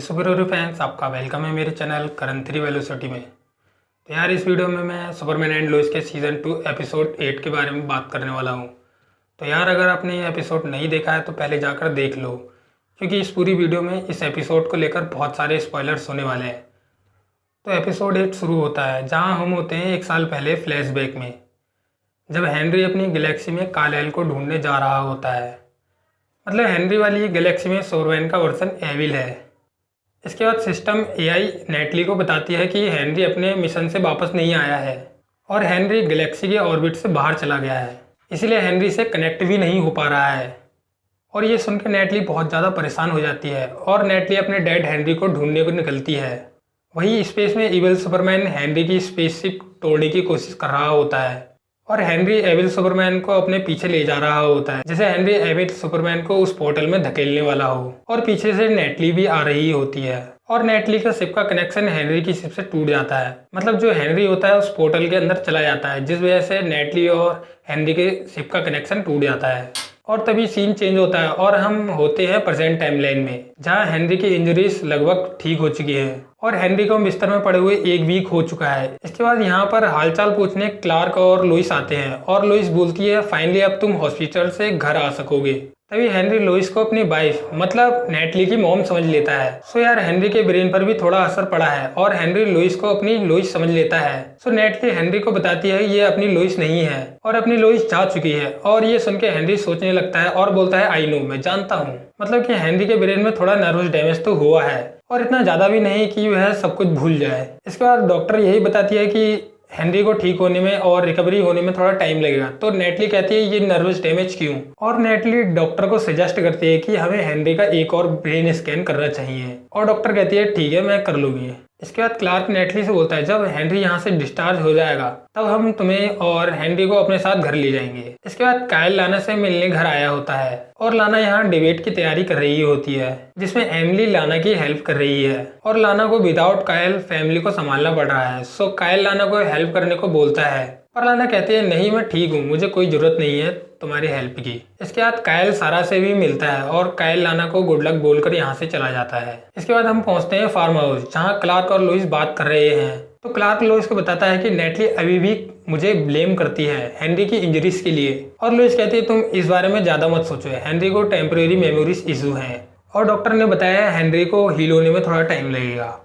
Super hero fans, आपका welcome है मेरे चैनल करण 3 वेलोसिटी में। तो यार इस वीडियो में मैं सुपरमैन एंड लोइस के सीज़न 2 एपिसोड 8 के बारे में बात करने वाला हूँ। तो यार अगर आपने ये एपिसोड नहीं देखा है तो पहले जाकर देख लो, क्योंकि इस पूरी वीडियो में इस एपिसोड को लेकर बहुत सारे स्पॉयलर्स होने वाले हैं। तो एपिसोड 8 शुरू होता है जहाँ हम होते हैं 1 साल पहले फ्लैशबैक में, जब हेनरी अपनी गैलेक्सी में काल-एल को ढूंढने जा रहा होता है। मतलब हेनरी वाली गैलेक्सी में सोरवेन का वर्जन एविल है। इसके बाद सिस्टम एआई नेटली को बताती है कि हेनरी अपने मिशन से वापस नहीं आया है और हेनरी गैलेक्सी के ऑर्बिट से बाहर चला गया है, इसलिए हेनरी से कनेक्ट भी नहीं हो पा रहा है। और ये सुनकर नेटली बहुत ज़्यादा परेशान हो जाती है और नेटली अपने डैड हेनरी को ढूंढने को निकलती है। वही स्पेस में इविल सुपरमैन हेनरी की स्पेसशिप तोड़ने की कोशिश कर रहा होता है और हेनरी एविल सुपरमैन को अपने पीछे ले जा रहा होता है, जैसे हेनरी एविल सुपरमैन को उस पोर्टल में धकेलने वाला हो। और पीछे से नेटली भी आ रही होती है और नेटली का शिप का कनेक्शन हेनरी की शिप से टूट जाता है। मतलब जो हेनरी होता है उस पोर्टल के अंदर चला जाता है, जिस वजह से नेटली और हेनरी के शिप का कनेक्शन टूट जाता है। और तभी सीन चेंज होता है और हम होते हैं प्रेजेंट टाइमलाइन में, जहां हेनरी की इंजरीज लगभग ठीक हो चुकी है और हेनरी को बिस्तर में पड़े हुए 1 वीक हो चुका है। इसके बाद यहाँ पर हालचाल पूछने क्लार्क और लोइस आते हैं और लोइस बोलती है फाइनली अब तुम हॉस्पिटल से घर आ सकोगे। तभी हेनरी लोइस को अपनी वाइफ मतलब नेटली की मॉम समझ लेता है। सो यार हेनरी के ब्रेन पर भी थोड़ा असर पड़ा है और हेनरी लोइस को अपनी लोइस समझ लेता है। सो नेटली हेनरी को बताती है ये अपनी लोइस नहीं है और अपनी लोइस जा चुकी है। और ये सुन के हेनरी सोचने लगता है और बोलता है आई नो, मैं जानता हूँ। मतलब कि हेनरी के ब्रेन में थोड़ा नर्वस डैमेज तो हुआ है और इतना ज्यादा भी नहीं कि वह सब कुछ भूल जाए। इसके बाद डॉक्टर यही बताती है कि हेनरी को ठीक होने में और रिकवरी होने में थोड़ा टाइम लगेगा। तो नेटली कहती है ये नर्वस डैमेज क्यों, और नेटली डॉक्टर को सजेस्ट करती है कि हमें हेनरी का एक और ब्रेन स्कैन करना चाहिए और डॉक्टर कहती है ठीक है मैं कर लूंगी। इसके बाद क्लार्क नेटली से बोलता है जब हेनरी यहाँ से डिस्चार्ज हो जाएगा तब हम तुम्हें और हेनरी को अपने साथ घर ले जाएंगे। इसके बाद कायल लाना से मिलने घर आया होता है और लाना यहाँ डिबेट की तैयारी कर रही होती है, जिसमें एमिली लाना की हेल्प कर रही है और लाना को विदाउट कायल फैमिली को संभालना पड़ रहा है। सो कायल लाना को हेल्प करने को बोलता है पर लाना कहती है नहीं मैं ठीक हूँ, मुझे कोई जरूरत नहीं है तुम्हारी हेल्प की। इसके बाद कायल सारा से भी मिलता है और कायल लाना को गुड लक बोलकर यहाँ से चला जाता है। इसके बाद हम पहुंचते हैं फार्म हाउस, जहाँ क्लार्क और लोइस बात कर रहे हैं। तो क्लार्क लोइस को बताता है कि नेटली अभी भी मुझे ब्लेम करती है हेनरी की इंजरीज के लिए और लोइस कहती है तुम इस बारे में ज्यादा मत सोचो, हेनरी को टेम्परेरी मेमोरीज इशू है और डॉक्टर ने बताया हेनरी को हील होने में थोड़ा टाइम लगेगा।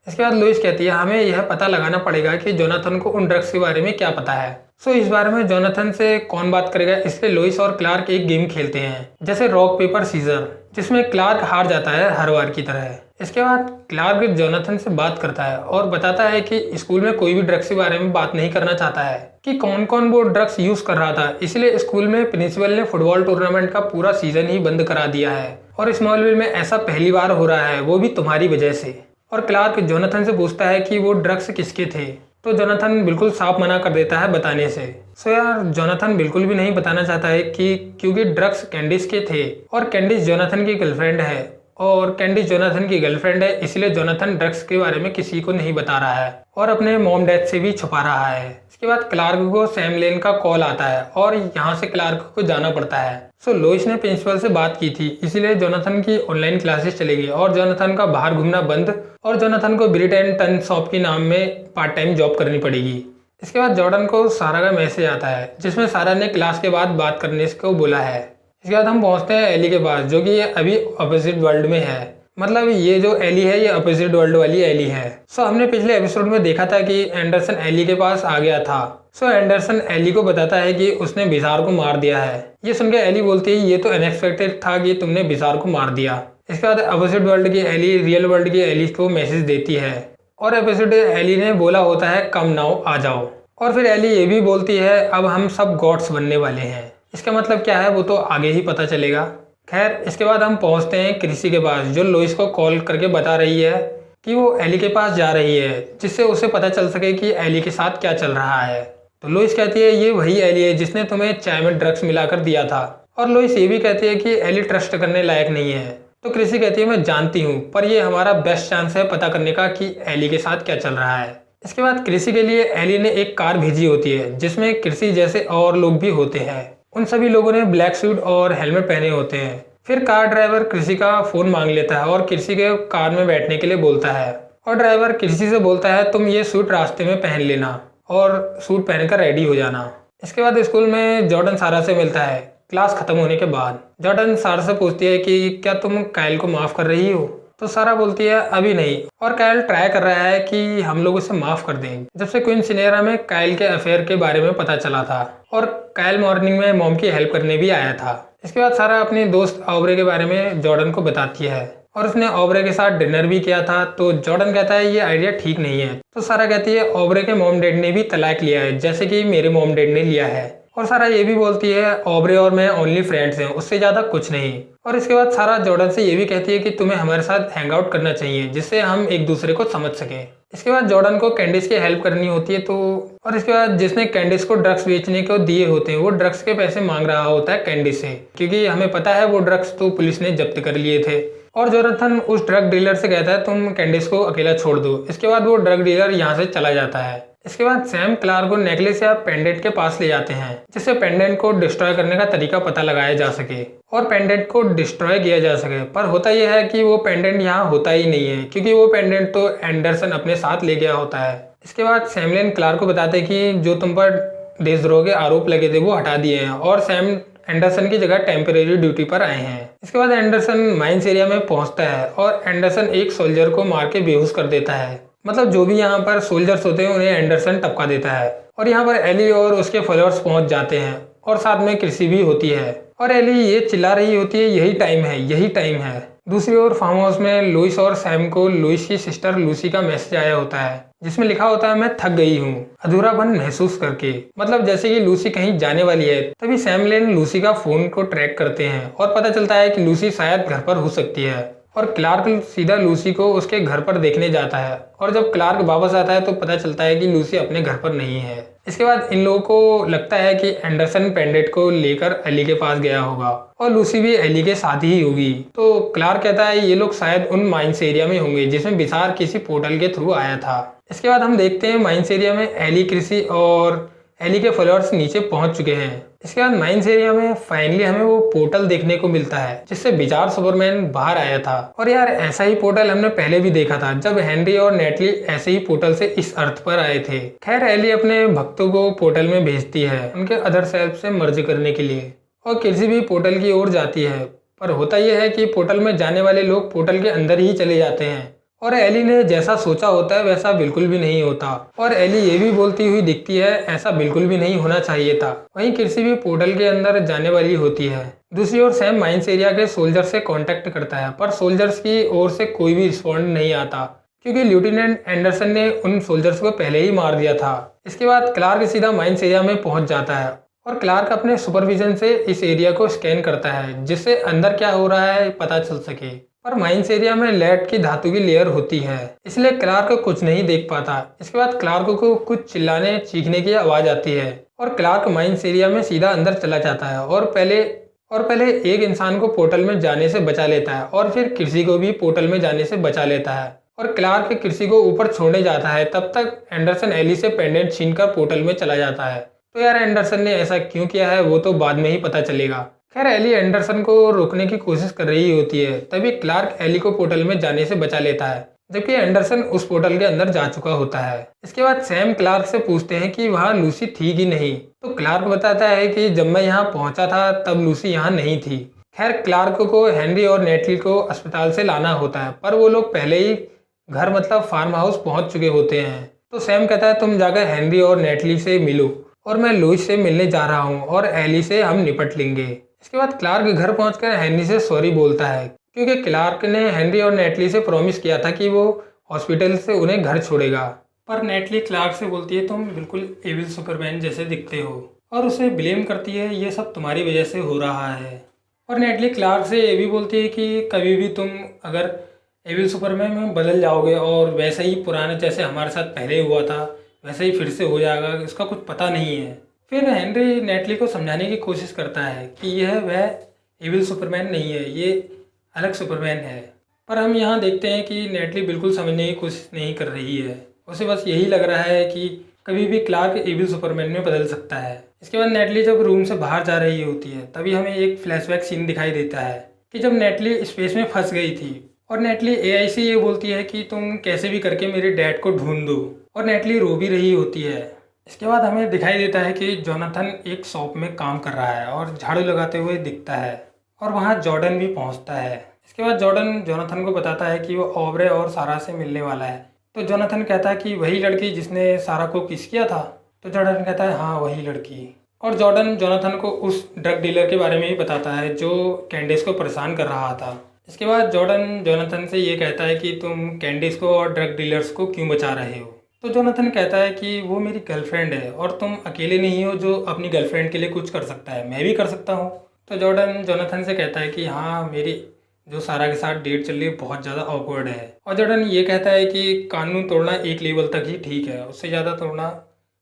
इसके बाद लोइस कहती है हमें यह पता लगाना पड़ेगा कि जोनाथन को उन ड्रग्स के बारे में क्या पता है। सो इस बारे में जोनाथन से कौन बात करेगा, इसलिए लोइस और क्लार्क एक गेम खेलते हैं जैसे रॉक पेपर सीजर, जिसमें क्लार्क हार जाता है हर बार की तरह। इसके बाद क्लार्क जोनाथन से बात करता है और बताता है कि स्कूल में कोई भी ड्रग्स के बारे में बात नहीं करना चाहता है कि कौन कौन वो ड्रग्स यूज कर रहा था, इसलिए स्कूल में प्रिंसिपल ने फुटबॉल टूर्नामेंट का पूरा सीजन ही बंद करा दिया है और स्मॉलविल में ऐसा पहली बार हो रहा है, वो भी तुम्हारी वजह से। और क्लार्क जोनाथन से पूछता है कि वो ड्रग्स किसके थे, तो जोनाथन बिल्कुल साफ मना कर देता है बताने से। सो यार जोनाथन बिल्कुल भी नहीं बताना चाहता है कि क्योंकि ड्रग्स कैंडिस के थे और कैंडिस जोनाथन की गर्लफ्रेंड है और कैंडिस जोनाथन की गर्लफ्रेंड है, इसलिए जोनाथन ड्रग्स के बारे में किसी को नहीं बता रहा है और अपने मॉम डैड से भी छुपा रहा है। इसके बाद क्लार्क को सैम लेन का कॉल आता है और यहाँ से क्लार्क को जाना पड़ता है। सो लोइस ने प्रिंसिपल से बात की थी, इसलिए जोनाथन की ऑनलाइन क्लासेस चलेगी और जोनाथन का बाहर घूमना बंद और जोनाथन को ब्रिटेन टन शॉप के नाम में पार्ट टाइम जॉब करनी पड़ेगी। इसके बाद जॉर्डन को सारा का मैसेज आता है जिसमें सारा ने क्लास के बाद बात करने को बोला है। इसके बाद हम पहुंचते हैं एली के पास, जो कि ये अभी अपोजिट वर्ल्ड में है। मतलब ये जो एली है ये अपोजिट वर्ल्ड वाली एली है। सो हमने पिछले एपिसोड में देखा था कि एंडरसन एली के पास आ गया था। सो एंडरसन एली को बताता है कि उसने बिजार को मार दिया है। ये सुनकर एली बोलती है ये तो अनएक्सपेक्टेड था कि तुमने बिजार को मार दिया। इसके बाद अपोजिट वर्ल्ड की एली रियल वर्ल्ड की एली को मैसेज देती है और अपोजिट एली ने बोला होता है कम नाउ, आ जाओ। और फिर एली ये भी बोलती है अब हम सब गॉड्स बनने वाले हैं। इसका मतलब क्या है वो तो आगे ही पता चलेगा। खैर इसके बाद हम पहुंचते हैं क्रिसी के पास, जो लोइस को कॉल करके बता रही है कि वो एली के पास जा रही है, जिससे उसे पता चल सके कि एली के साथ क्या चल रहा है। तो लोइस कहती है ये वही एली है जिसने तुम्हें चाय में ड्रग्स मिलाकर दिया था और लोइस ये भी कहती है कि एली ट्रस्ट करने लायक नहीं है। तो क्रिसी कहती है मैं जानती हूँ, पर ये हमारा बेस्ट चांस है पता करने का कि एली के साथ क्या चल रहा है। इसके बाद क्रिसी के लिए एली ने एक कार भेजी होती है जिसमें क्रिसी जैसे और लोग भी होते हैं। उन सभी लोगों ने ब्लैक सूट और हेलमेट पहने होते हैं फिर कार ड्राइवर कृषि का फ़ोन मांग लेता है और कृषि के कार में बैठने के लिए बोलता है और ड्राइवर कृषि से बोलता है तुम ये सूट रास्ते में पहन लेना और सूट पहनकर रेडी हो जाना। इसके बाद स्कूल में जॉर्डन सारा से मिलता है क्लास खत्म होने के बाद। जॉर्डन सारा से पूछती है कि क्या तुम काइल को माफ़ कर रही हो, तो सारा बोलती है अभी नहीं, और काइल ट्राई कर रहा है कि हम लोग उसे माफ़ कर दें। जब से क्वीन सिनेरा में काइल के अफेयर के बारे में पता चला था और काइल मॉर्निंग में मॉम की हेल्प करने भी आया था। इसके बाद सारा अपने दोस्त ऑब्रे के बारे में जॉर्डन को बताती है और उसने ऑब्रे के साथ डिनर भी किया था। तो जॉर्डन कहता है ये आइडिया ठीक नहीं है। तो सारा कहती है ऑब्रे के मॉम डैड ने भी तलाक लिया है जैसे कि मेरे मॉम डैड ने लिया है। और सारा ये भी बोलती है ऑब्रे और मैं ओनली फ्रेंड्स हैं, उससे ज़्यादा कुछ नहीं। और इसके बाद सारा जॉर्डन से ये भी कहती है कि तुम्हें हमारे साथ हैंग आउट करना चाहिए जिससे हम एक दूसरे को समझ सकें। इसके बाद जॉर्डन को कैंडिस की हेल्प करनी होती है और इसके बाद जिसने कैंडिस को ड्रग्स बेचने को दिए होते हैं वो ड्रग्स के पैसे मांग रहा होता है कैंडिस से, क्योंकि हमें पता है वो ड्रग्स तो पुलिस ने जब्त कर लिए थे। और जोनाथन उस ड्रग डीलर से कहता है तुम कैंडिस को अकेला छोड़ दो। इसके बाद वो ड्रग डीलर यहाँ से चला जाता है। इसके बाद सैम क्लार्क को नेकलेस या पेंडेंट के पास ले जाते हैं जिससे पेंडेंट को डिस्ट्रॉय करने का तरीका पता लगाया जा सके और पेंडेंट को डिस्ट्रॉय किया जा सके। पर होता यह है कि वो पेंडेंट यहाँ होता ही नहीं है, क्योंकि वो पेंडेंट तो एंडरसन अपने साथ ले गया होता है। इसके बाद सैमलिन क्लार्क को बताते हैं कि जो तुम पर देशद्रोह के आरोप लगे थे वो हटा दिए हैं और सैम एंडरसन की जगह टेम्परेरी ड्यूटी पर आए हैं। इसके बाद एंडरसन माइंस एरिया में पहुंचता है और एंडरसन एक सोल्जर को मार के बेहोश कर देता है। मतलब जो भी यहाँ पर सोल्जर्स होते हैं उन्हें एंडरसन टपका देता है और यहाँ पर एली और उसके फॉलोअर्स पहुंच जाते हैं और साथ में कृषि भी होती है और एली ये चिल्ला रही होती है यही टाइम है, यही टाइम है। दूसरी ओर फार्म हाउस में लुइस और सैम को लुइस की सिस्टर लूसी का मैसेज आया होता है जिसमें लिखा होता है मैं थक गई हूँ अधूरापन महसूस करके। मतलब जैसे कि लूसी कहीं जाने वाली है। तभी सैम लेन लूसी का फोन को ट्रैक करते हैं और पता चलता है कि लूसी शायद घर पर हो सकती है और क्लार्क सीधा लूसी को उसके घर पर देखने जाता है और जब क्लार्क वापस आता है तो पता चलता है कि लूसी अपने घर पर नहीं है। इसके बाद इन लोगों को लगता है कि एंडरसन पेंडेंट को लेकर एली के पास गया होगा और लूसी भी एली के साथ ही होगी। तो क्लार्क कहता है ये लोग शायद उन माइंस एरिया में होंगे जिसमें बिसार किसी पोर्टल के थ्रू आया था। इसके बाद हम देखते हैं माइंस एरिया में एली, कृषि और एली के फॉलोअर्स नीचे पहुंच चुके हैं। इसके बाद माइंस एरिया में फाइनली हमें वो पोर्टल देखने को मिलता है जिससे बिजार सुपरमैन बाहर आया था। और यार ऐसा ही पोर्टल हमने पहले भी देखा था जब हेनरी और नेटली ऐसे ही पोर्टल से इस अर्थ पर आए थे। खैर एली अपने भक्तों को पोर्टल में भेजती है उनके अदर सेल्फ से मर्ज करने के लिए और कृषि भी पोर्टल की ओर जाती है। पर होता यह है कि पोर्टल में जाने वाले लोग पोर्टल के अंदर ही चले जाते हैं और एली ने जैसा सोचा होता है वैसा बिल्कुल भी नहीं होता और एली ये भी बोलती हुई दिखती है ऐसा बिल्कुल भी नहीं होना चाहिए था। वहीं कृषि भी पोर्टल के अंदर जाने वाली होती है। दूसरी ओर सैम माइंस एरिया के सोल्जर से कांटेक्ट करता है पर सोल्जर्स की ओर से कोई भी रिस्पॉन्ड नहीं आता क्योंकि लेफ्टिनेंट एंडरसन ने उन सोल्जर्स को पहले ही मार दिया था। इसके बाद क्लार्क सीधा माइंस एरिया में पहुंच जाता है और क्लार्क अपने सुपरविजन से इस एरिया को स्कैन करता है जिससे अंदर क्या हो रहा है पता चल सके। पर माइंस एरिया में लेड की धातु की लेयर होती है इसलिए क्लार्क कुछ नहीं देख पाता। इसके बाद क्लार्क को कुछ चिल्लाने चीखने की आवाज आती है और क्लार्क माइंस एरिया में सीधा अंदर चला जाता है और पहले एक इंसान को पोर्टल में जाने से बचा लेता है और फिर कृषि को भी पोर्टल में जाने से बचा लेता है और क्लार्क कृषि को ऊपर छोड़ने जाता है। तब तक एंडरसन एली से पेंडेंट छीनकर पोर्टल में चला जाता है। तो यार एंडरसन ने ऐसा क्यों किया है वो तो बाद में ही पता चलेगा। खैर एली एंडरसन को रोकने की कोशिश कर रही होती है तभी क्लार्क एली को पोर्टल में जाने से बचा लेता है जबकि एंडरसन उस पोर्टल के अंदर जा चुका होता है। इसके बाद सैम क्लार्क से पूछते हैं कि वहाँ लूसी थी कि नहीं। तो क्लार्क बताता है कि जब मैं यहाँ पहुँचा था तब लूसी यहाँ नहीं थी। खैर क्लार्क को हेनरी और नेटली को अस्पताल से लाना होता है पर वो लोग पहले ही घर मतलब फार्म हाउस पहुँच चुके होते हैं। तो सैम कहता है तुम जाकर हेनरी और नेटली से मिलो और मैं लुइस से मिलने जा रहा हूँ और एली से हम निपट लेंगे। इसके बाद क्लार्क घर पहुंचकर हेनरी से सॉरी बोलता है क्योंकि क्लार्क ने हेनरी और नेटली से प्रॉमिस किया था कि वो हॉस्पिटल से उन्हें घर छोड़ेगा। पर नेटली क्लार्क से बोलती है तुम बिल्कुल एविल सुपरमैन जैसे दिखते हो और उसे ब्लेम करती है ये सब तुम्हारी वजह से हो रहा है। और नेटली क्लार्क से ये भी बोलती है कि कभी भी तुम अगर एविल सुपरमैन में बदल जाओगे और वैसे ही पुराने जैसे हमारे साथ पहले हुआ था वैसे ही फिर से हो जाएगा, इसका कुछ पता नहीं है। फिर हेनरी नेटली को समझाने की कोशिश करता है कि यह वह एविल सुपरमैन नहीं है, ये अलग सुपरमैन है। पर हम यहाँ देखते हैं कि नेटली बिल्कुल समझने की कोशिश नहीं कर रही है। उसे बस यही लग रहा है कि कभी भी क्लार्क एविल सुपरमैन में बदल सकता है। इसके बाद नेटली जब रूम से बाहर जा रही होती है तभी हमें एक फ्लैशबैक सीन दिखाई देता है कि जब नेटली स्पेस में फंस गई थी और नेटली एआई से ये बोलती है कि तुम कैसे भी करके मेरे डैड को ढूंढ दो, और नेटली रो भी रही होती है। इसके बाद हमें दिखाई देता है कि जोनाथन एक शॉप में काम कर रहा है और झाड़ू लगाते हुए दिखता है, और वहाँ जॉर्डन भी पहुँचता है। इसके बाद जॉर्डन जोनाथन को बताता है कि वो ऑब्रे और सारा से मिलने वाला है। तो जोनाथन कहता है कि वही लड़की जिसने सारा को किस किया था। तो जॉर्डन कहता है हाँ वही लड़की। और जॉर्डन जोनाथन को उस ड्रग डीलर के बारे में भी बताता है जो कैंडिस को परेशान कर रहा था। इसके बाद जॉर्डन जोनाथन से ये कहता है कि तुम कैंडिस को और ड्रग डीलर्स को क्यों बचा रहे हो। तो जोनाथन कहता है कि वो मेरी गर्लफ्रेंड है और तुम अकेले नहीं हो जो अपनी गर्लफ्रेंड के लिए कुछ कर सकता है, मैं भी कर सकता हूँ। तो जॉर्डन जोनाथन से कहता है कि हाँ मेरी जो सारा के साथ डेट चल रही है बहुत ज़्यादा ऑकवर्ड है। और जॉर्डन ये कहता है कि कानून तोड़ना एक लेवल तक ही ठीक है, उससे ज़्यादा तोड़ना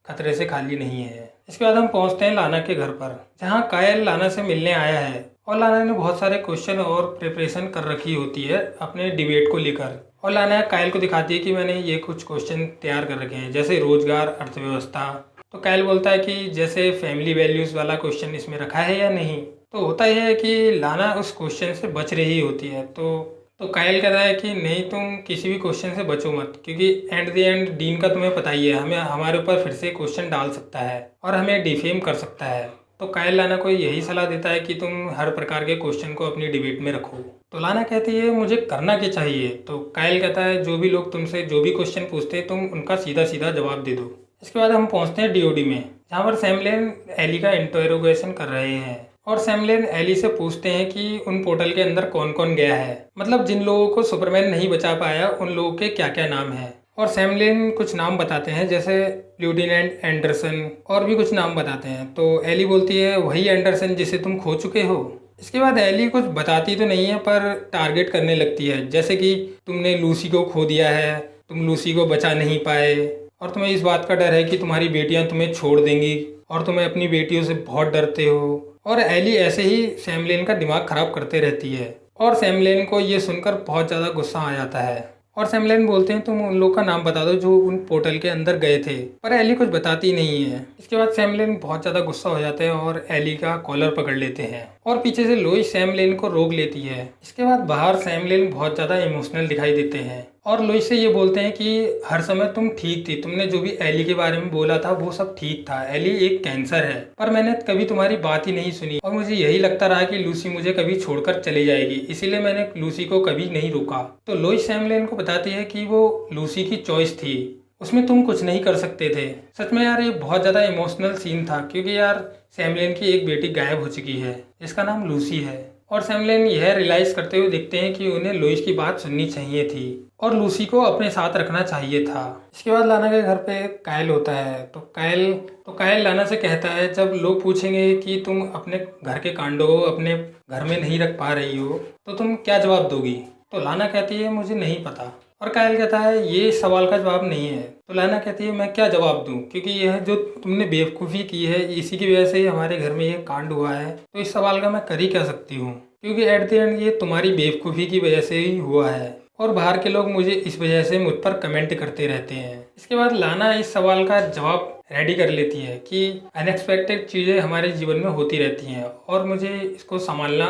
खतरे से खाली नहीं है। इसके बाद हम पहुंचते हैं लाना के घर पर, जहां कायल लाना से मिलने आया है और लाना ने बहुत सारे क्वेश्चन और प्रिपरेशन कर रखी होती है अपने डिबेट को लेकर। और लाना कायल को दिखाती है कि मैंने ये कुछ क्वेश्चन तैयार कर रखे हैं, जैसे रोजगार, अर्थव्यवस्था। तो कायल बोलता है कि जैसे फैमिली वैल्यूज़ वाला क्वेश्चन इसमें रखा है या नहीं। तो होता यह है कि लाना उस क्वेश्चन से बच रही होती है। तो कायल कहता है कि नहीं, तुम किसी भी क्वेश्चन से बचो मत, क्योंकि एंड द एंड डीन का तुम्हें पता ही है, हमें हमारे ऊपर फिर से क्वेश्चन डाल सकता है और हमें डिफेम कर सकता है। तो कायल लाना को यही सलाह देता है कि तुम हर प्रकार के क्वेश्चन को अपनी डिबेट में रखो। तो लाना कहती है मुझे करना क्या चाहिए। तो कायल कहता है जो भी लोग तुमसे जो भी क्वेश्चन पूछते हैं तुम उनका सीधा सीधा जवाब दे दो। इसके बाद हम पहुँचते हैं डीओडी में, जहाँ पर सैमलेन एली का इंटरोगेशन कर रहे हैं। और सैमलेन एली से पूछते हैं कि उन पोर्टल के अंदर कौन कौन गया है, मतलब जिन लोगों को सुपरमैन नहीं बचा पाया उन लोगों के क्या क्या नाम हैं। और सैमलेन कुछ नाम बताते हैं, जैसे लेफ्टिनेंट एंडरसन, और भी कुछ नाम बताते हैं। तो एली बोलती है वही एंडरसन जिसे तुम खो चुके हो। इसके बाद एली कुछ बताती तो नहीं है पर टारगेट करने लगती है, जैसे कि तुमने लूसी को खो दिया है, तुम लूसी को बचा नहीं पाए, और तुम्हें इस बात का डर है कि तुम्हारी बेटियां तुम्हें छोड़ देंगी और तुम्हें अपनी बेटियों से बहुत डरते हो। और एली ऐसे ही सैमलेन का दिमाग खराब करते रहती है, और सैमलेन को ये सुनकर बहुत ज़्यादा गुस्सा आ जाता है। और सैमलेन बोलते हैं तुम उन लोग का नाम बता दो जो उन पोर्टल के अंदर गए थे, पर एली कुछ बताती नहीं है। इसके बाद सैमलेन बहुत ज़्यादा गुस्सा हो जाते हैं और एली का कॉलर पकड़ लेते हैं, और पीछे से लोइस सैमलेन को रोक लेती है। इसके बाद बाहर सैमलेन बहुत ज़्यादा इमोशनल दिखाई देते हैं और लोइस से ये बोलते हैं कि हर समय तुम ठीक थी, तुमने जो भी एली के बारे में बोला था वो सब ठीक था, एली एक कैंसर है, पर मैंने कभी तुम्हारी बात ही नहीं सुनी और मुझे यही लगता रहा कि लूसी मुझे कभी छोड़कर चली जाएगी, इसीलिए मैंने लूसी को कभी नहीं रोका। तो लोइस सैमलेन को बताती है कि वो लूसी की चॉइस थी, उसमें तुम कुछ नहीं कर सकते थे। सच में यार ये बहुत ज़्यादा इमोशनल सीन था, क्योंकि यार सैमलेन की एक बेटी गायब हो चुकी है जिसका नाम लूसी है, और सैमलेन यह रियलाइज करते हुए दिखते हैं कि उन्हें लुइस की बात सुननी चाहिए थी और लूसी को अपने साथ रखना चाहिए था। इसके बाद लाना के घर पे कायल होता है। तो कायल लाना से कहता है जब लोग पूछेंगे कि तुम अपने घर के कांडों को अपने घर में नहीं रख पा रही हो तो तुम क्या जवाब दोगी। तो लाना कहती है मुझे नहीं पता, और कायल कहता है ये सवाल का जवाब नहीं है। तो लाना कहती है मैं क्या जवाब दूं, क्योंकि यह जो तुमने बेवकूफ़ी की है इसी की वजह से ही हमारे घर में ये कांड हुआ है, तो इस सवाल का मैं कर ही क्या सकती हूँ, क्योंकि एट द एंड ये तुम्हारी बेवकूफ़ी की वजह से ही हुआ है और बाहर के लोग मुझे इस वजह से मुझ पर कमेंट करते रहते हैं। इसके बाद लाना इस सवाल का जवाब रेडी कर लेती है कि अनएक्सपेक्टेड चीज़ें हमारे जीवन में होती रहती हैं और मुझे इसको संभालना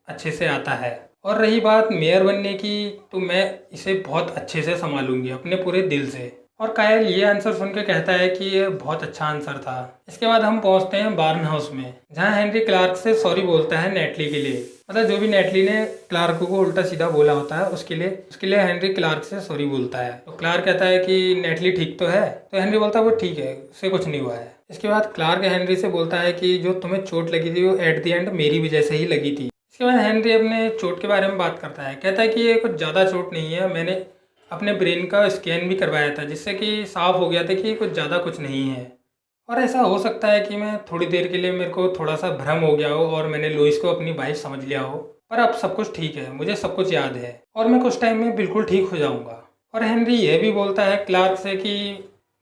अच्छे से आता है। और रही बात मेयर बनने की, तो मैं इसे बहुत अच्छे से संभालूंगी अपने पूरे दिल से। और कायल ये आंसर सुन के कहता है कि ये बहुत अच्छा आंसर था। इसके बाद हम पहुंचते हैं बार्न हाउस में, जहां हेनरी क्लार्क से सॉरी बोलता है नेटली के लिए, मतलब जो भी नेटली ने क्लार्क को उल्टा सीधा बोला होता है उसके लिए हेनरी क्लार्क से सॉरी बोलता है। तो क्लार्क कहता है कि नेटली ठीक तो है, तो हेनरी बोलता है वो ठीक है, उससे कुछ नहीं हुआ है। इसके बाद क्लार्क हेनरी से बोलता है कि जो तुम्हें चोट लगी थी वो एट द एंड मेरी वजह से ही लगी थी। इसके बाद हेनरी अपने चोट के बारे में बात करता है, कहता है कि ये कुछ ज़्यादा चोट नहीं है, मैंने अपने ब्रेन का स्कैन भी करवाया था जिससे कि साफ हो गया था कि कुछ ज़्यादा कुछ नहीं है। और ऐसा हो सकता है कि मैं थोड़ी देर के लिए मेरे को थोड़ा सा भ्रम हो गया हो और मैंने लुइस को अपनी वाइफ समझ लिया हो, पर अब सब कुछ ठीक है, मुझे सब कुछ याद है और मैं कुछ टाइम में बिल्कुल ठीक हो जाऊँगा। और हेनरी यह भी बोलता है क्लार्क से कि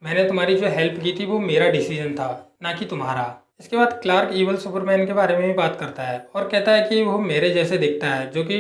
मैंने तुम्हारी जो हेल्प की थी वो मेरा डिसीजन था, ना कि तुम्हारा। इसके बाद क्लार्क ईवल सुपरमैन के बारे में भी बात करता है और कहता है कि वो मेरे जैसे दिखता है, जो कि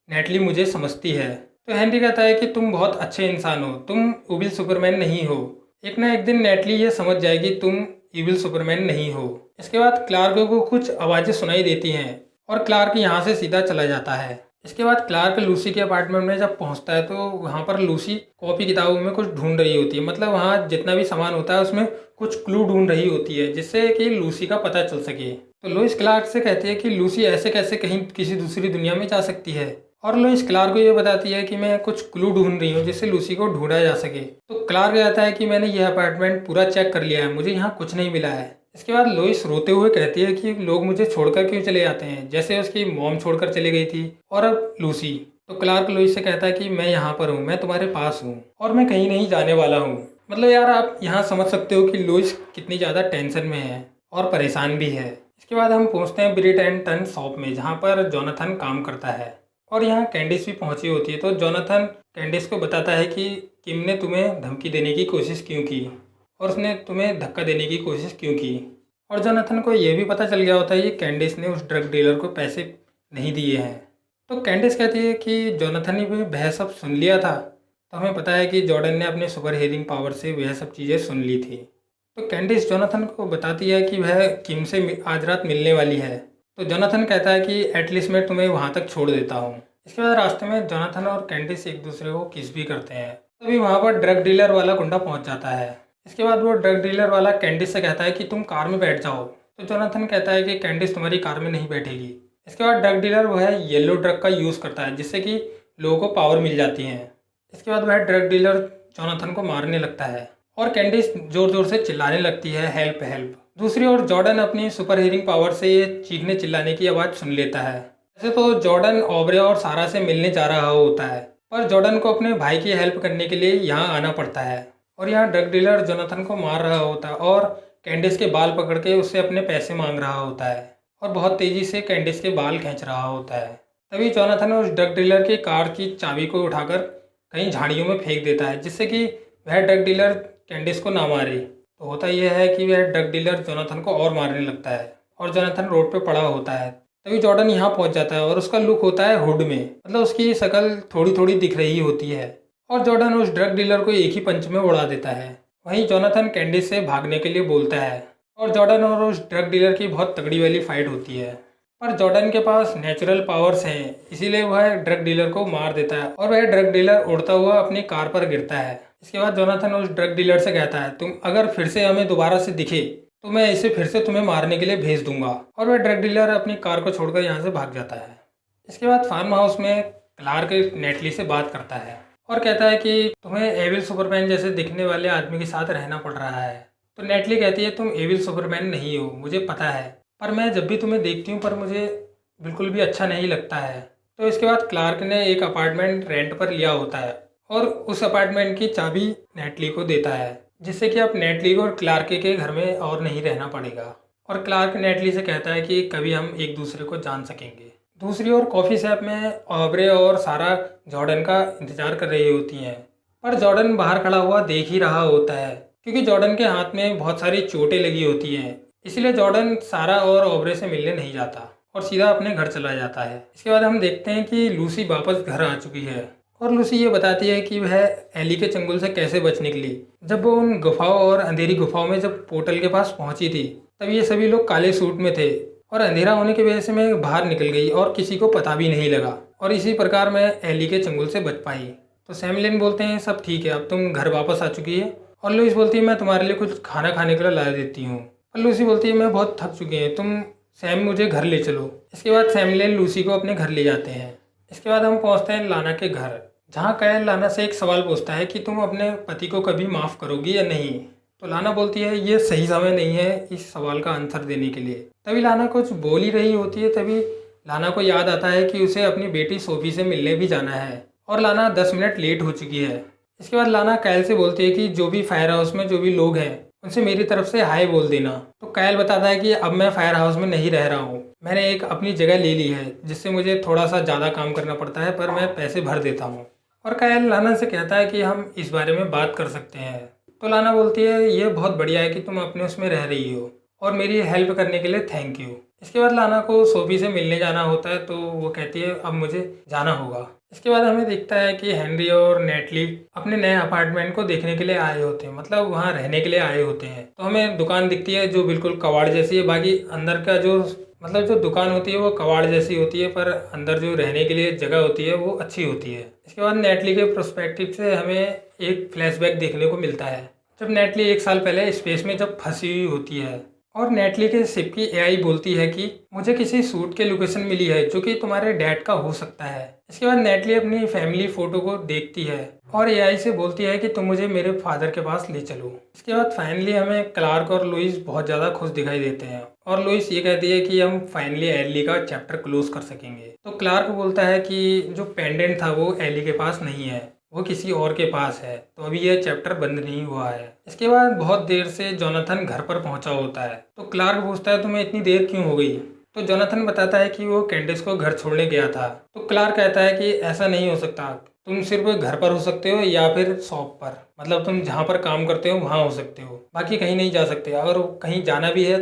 नेटली मुझे समझती है। तो हेनरी कहता है कि तुम बहुत अच्छे इंसान हो, तुम इविल सुपरमैन नहीं हो, एक ना एक दिन नेटली ये समझ जाएगी तुम इविल सुपरमैन नहीं हो। इसके बाद क्लार्क को कुछ आवाज़ें सुनाई देती हैं और क्लार्क यहाँ से सीधा चला जाता है। इसके बाद क्लार्क लूसी के अपार्टमेंट में जब पहुंचता है तो वहाँ पर लूसी कॉपी किताबों में कुछ ढूंढ रही होती है। मतलब वहाँ जितना भी सामान होता है उसमें कुछ क्लू ढूंढ रही होती है जिससे कि लूसी का पता चल सके। तो लोइस क्लार्क से कहती है कि लूसी ऐसे कैसे कहीं किसी दूसरी दुनिया में जा सकती है, और लोइस क्लार्क को ये बताती है कि मैं कुछ क्लू ढूंढ रही हूँ जिससे लूसी को ढूंढा जा सके। तो क्लार्क कहता है कि मैंने यह अपार्टमेंट पूरा चेक कर लिया है, मुझे यहाँ कुछ नहीं मिला है। इसके बाद लोइस रोते हुए कहती है कि लोग मुझे छोड़कर क्यों चले जाते हैं, जैसे उसकी मॉम छोड़कर चली गई थी और अब लूसी। तो क्लार्क लोइस से कहता है कि मैं यहाँ पर हूँ, मैं तुम्हारे पास हूँ और मैं कहीं नहीं जाने वाला हूँ। मतलब यार आप यहाँ समझ सकते हो कि लोइस कितनी ज़्यादा टेंशन में है और परेशान भी है। इसके बाद हम पहुँचते हैं ब्रिट एंड टन शॉप में जहाँ पर जोनाथन काम करता है और यहाँ कैंडिस भी पहुँची होती है। तो जोनाथन कैंडिस को बताता है कि किम ने तुम्हें धमकी देने की कोशिश क्यों की और उसने तुम्हें धक्का देने की कोशिश क्यों की। और जोनाथन को ये भी पता चल गया होता है कि कैंडिस ने उस ड्रग डीलर को पैसे नहीं दिए हैं। तो कैंडिस कहती है कि जोनाथन ने भी वह सब सुन लिया था। तो हमें पता है कि जॉर्डन ने अपने सुपर हीलिंग पावर से वह सब चीज़ें सुन ली थी। तो कैंडिस जोनाथन को बताती है कि वह किम से आज रात मिलने वाली है। तो जोनाथन कहता है कि एटलीस्ट मैं तुम्हें वहाँ तक छोड़ देता हूँ। इसके बाद रास्ते में जोनाथन और कैंडिस एक दूसरे को किस भी करते हैं। तभी वहाँ पर ड्रग डीलर वाला गुंडा पहुँच जाता है। इसके बाद वो ड्रग डीलर वाला कैंडिस से कहता है कि तुम कार में बैठ जाओ। तो जोनाथन कहता है कि कैंडिस तुम्हारी कार में नहीं बैठेगी। इसके बाद ड्रग डीलर वह येलो ड्रग का यूज़ करता है जिससे कि लोगों को पावर मिल जाती है। इसके बाद वह ड्रग डीलर जोनाथन को मारने लगता है और कैंडिस जोर जोर से चिल्लाने लगती है हेल्प हेल्प। दूसरी ओर जॉर्डन अपनी सुपर हीलिंग पावर से ये चीखने चिल्लाने की आवाज़ सुन लेता है। वैसे तो जॉर्डन ऑब्रे और सारा से मिलने जा रहा होता है, पर जॉर्डन को अपने भाई की हेल्प करने के लिए यहाँ आना पड़ता है। और यहाँ ड्रग डीलर जोनाथन को मार रहा होता है और कैंडिस के बाल पकड़ के उससे अपने पैसे मांग रहा होता है और बहुत तेज़ी से कैंडिस के बाल खींच रहा होता है। तभी जोनाथन उस ड्रग डीलर की कार की चाबी को उठाकर कहीं झाड़ियों में फेंक देता है जिससे कि वह ड्रग डीलर कैंडिस को ना मारे। तो होता यह है कि वह ड्रग डीलर जोनाथन को और मारने लगता है और जोनाथन रोड पे पड़ा होता है। तभी जॉर्डन यहाँ पहुँच जाता है और उसका लुक होता है हुड में, मतलब उसकी शक्ल थोड़ी थोड़ी दिख रही होती है और जॉर्डन उस ड्रग डीलर को एक ही पंच में उड़ा देता है। वहीं जोनाथन कैंडिस से भागने के लिए बोलता है और जॉर्डन और उस ड्रग डीलर की बहुत तगड़ी वाली फाइट होती है। पर जॉर्डन के पास नेचुरल पावर्स हैं, इसीलिए वह ड्रग डीलर को मार देता है और वह ड्रग डीलर उड़ता हुआ अपनी कार पर गिरता है। इसके बाद जोनाथन उस ड्रग डीलर से कहता है तुम अगर फिर से हमें दोबारा से दिखे तो मैं इसे फिर से तुम्हें मारने के लिए भेज दूंगा। और वह ड्रग डीलर अपनी कार को छोड़कर यहाँ से भाग जाता है। इसके बाद फार्म हाउस में क्लार्क नेटली से बात करता है और कहता है कि तुम्हें एविल सुपरमैन जैसे दिखने वाले आदमी के साथ रहना पड़ रहा है। तो नेटली कहती है तुम एविल सुपरमैन नहीं हो, मुझे पता है, पर मैं जब भी तुम्हें देखती हूँ पर मुझे बिल्कुल भी अच्छा नहीं लगता है। तो इसके बाद क्लार्क ने एक अपार्टमेंट रेंट पर लिया होता है और उस अपार्टमेंट की चाबी नेटली को देता है जिससे कि अब नेटली को क्लार्क के घर में और नहीं रहना पड़ेगा। और क्लार्क नेटली से कहता है कि कभी हम एक दूसरे को जान सकेंगे। दूसरी ओर कॉफ़ी शॉप में ऑब्रे और सारा जॉर्डन का इंतजार कर रही होती हैं, पर जॉर्डन बाहर खड़ा हुआ देख ही रहा होता है क्योंकि जॉर्डन के हाथ में बहुत सारी चोटें लगी होती हैं। इसलिए जॉर्डन सारा और ऑब्रे से मिलने नहीं जाता और सीधा अपने घर चला जाता है। इसके बाद हम देखते हैं कि लूसी वापस घर आ चुकी है और लूसी ये बताती है कि वह एली के चंगुल से कैसे बच निकली। जब वो उन गुफाओं और अंधेरी गुफाओं में जब पोर्टल के पास पहुंची थी तब ये सभी लोग काले सूट में थे और अंधेरा होने की वजह से मैं बाहर निकल गई और किसी को पता भी नहीं लगा और इसी प्रकार मैं एली के चंगुल से बच पाई। तो सैमलिन बोलते हैं सब ठीक है, अब तुम घर वापस आ चुकी है। और लूसी बोलती है मैं तुम्हारे लिए कुछ खाना खाने के लिए ला देती हूँ। और लूसी बोलती है मैं बहुत थक चुकी है, तुम सैम मुझे घर ले चलो। इसके बाद सैमलिन लूसी को अपने घर ले जाते हैं। इसके बाद हम पहुँचते हैं लाना के घर, जहाँ कायल लाना से एक सवाल पूछता है कि तुम अपने पति को कभी माफ़ करोगी या नहीं। तो लाना बोलती है ये सही समय नहीं है इस सवाल का आंसर देने के लिए। तभी लाना कुछ बोल ही रही होती है, तभी लाना को याद आता है कि उसे अपनी बेटी सोफी से मिलने भी जाना है और लाना 10 मिनट लेट हो चुकी है। इसके बाद लाना कायल से बोलती है कि जो भी फायर हाउस में जो भी लोग हैं उनसे मेरी तरफ से हाय बोल देना। तो कायल बताता है कि अब मैं फायर हाउस में नहीं रह रहा हूँ, मैंने एक अपनी जगह ले ली है जिससे मुझे थोड़ा सा ज़्यादा काम करना पड़ता है पर मैं पैसे भर देता हूँ। और कायल लाना से कहता है कि हम इस बारे में बात कर सकते हैं। तो लाना बोलती है ये बहुत बढ़िया है कि तुम अपने उसमें रह रही हो और मेरी हेल्प करने के लिए थैंक यू। इसके बाद लाना को सोफी से मिलने जाना होता है तो वो कहती है अब मुझे जाना होगा। इसके बाद हमें दिखता है कि हेनरी और नेटली अपने नए अपार्टमेंट को देखने के लिए आए होते हैं, मतलब वहाँ रहने के लिए आए होते हैं। तो हमें दुकान दिखती है जो बिल्कुल कबाड़ जैसी है, बाकी अंदर का जो मतलब जो दुकान होती है वो कबाड़ जैसी होती है, पर अंदर जो रहने के लिए जगह होती है वो अच्छी होती है। इसके बाद नेटली के प्रोस्पेक्टिव से हमें एक फ्लैशबैक देखने को मिलता है, जब नेटली 1 साल पहले स्पेस में जब फंसी हुई होती है और नेटली के शिप की एआई बोलती है कि मुझे किसी सूट के लोकेशन मिली है जो कि तुम्हारे डैड का हो सकता है। इसके बाद नेटली अपनी फैमिली फोटो को देखती है और एआई से बोलती है कि तुम मुझे मेरे फादर के पास ले चलो। इसके बाद फाइनली हमें क्लार्क और लुइस बहुत ज़्यादा खुश दिखाई देते हैं और लुइस ये कहती है कि हम फाइनली एली का चैप्टर क्लोज कर सकेंगे। तो क्लार्क बोलता है कि जो पेंडेंट था वो एली के पास नहीं है, वो किसी और के पास है, तो अभी यह चैप्टर बंद नहीं हुआ है। इसके बाद बहुत देर से जोनाथन घर पर पहुंचा होता है, तो क्लार्क पूछता है तुम्हें इतनी देर क्यों हो गई। तो जोनाथन बताता है कि वो कैंडिस को घर छोड़ने गया था। तो क्लार्क कहता है कि ऐसा नहीं हो सकता, तुम सिर्फ घर पर हो सकते हो या फिर शॉप पर, मतलब तुम जहाँ पर काम करते हो वहाँ हो सकते हो, बाकी कहीं नहीं जा सकते। अगर कहीं जाना भी है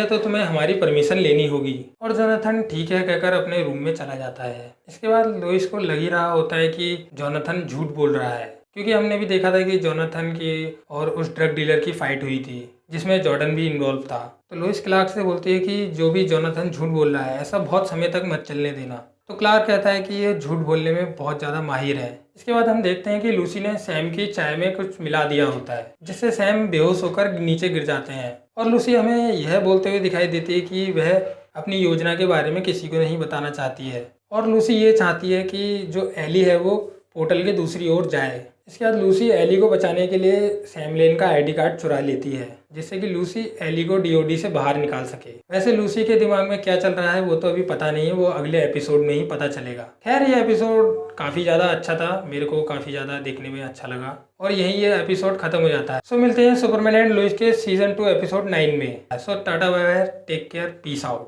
तो तुम्हें हमारी परमिशन लेनी होगी। और जोनाथन ठीक है कहकर अपने रूम में चला जाता है। इसके बाद लुइस को लग ही रहा होता है कि जोनाथन झूठ बोल रहा है, क्योंकि हमने भी देखा था कि जोनाथन की और उस ड्रग डीलर की फाइट हुई थी जिसमें जॉर्डन भी इन्वॉल्व था। तो लुइस क्लार्क से बोलती है कि जो भी जोनाथन झूठ बोल रहा है ऐसा बहुत समय तक मत चलने देना। तो क्लार्क कहता है कि ये झूठ बोलने में बहुत ज़्यादा माहिर है। इसके बाद हम देखते हैं कि लूसी ने सैम की चाय में कुछ मिला दिया होता है, जिससे सैम बेहोश होकर नीचे गिर जाते हैं और लूसी हमें यह बोलते हुए दिखाई देती है कि वह अपनी योजना के बारे में किसी को नहीं बताना चाहती है और लूसी ये चाहती है कि जो एली है वो पोर्टल के दूसरी ओर जाए। इसके बाद लूसी एली को बचाने के लिए सैम लेन का आईडी कार्ड चुरा लेती है, जिससे कि लूसी एली को डीओडी से बाहर निकाल सके। वैसे लूसी के दिमाग में क्या चल रहा है वो तो अभी पता नहीं है, वो अगले एपिसोड में ही पता चलेगा। खैर ये एपिसोड काफ़ी ज़्यादा अच्छा था, मेरे को काफ़ी ज़्यादा देखने में अच्छा लगा और यहीं ये एपिसोड खत्म हो जाता है। सो मिलते हैं सुपरमैन एंड लुइस के सीजन 2 एपिसोड 9 में। So tata bye bye, take care, peace out.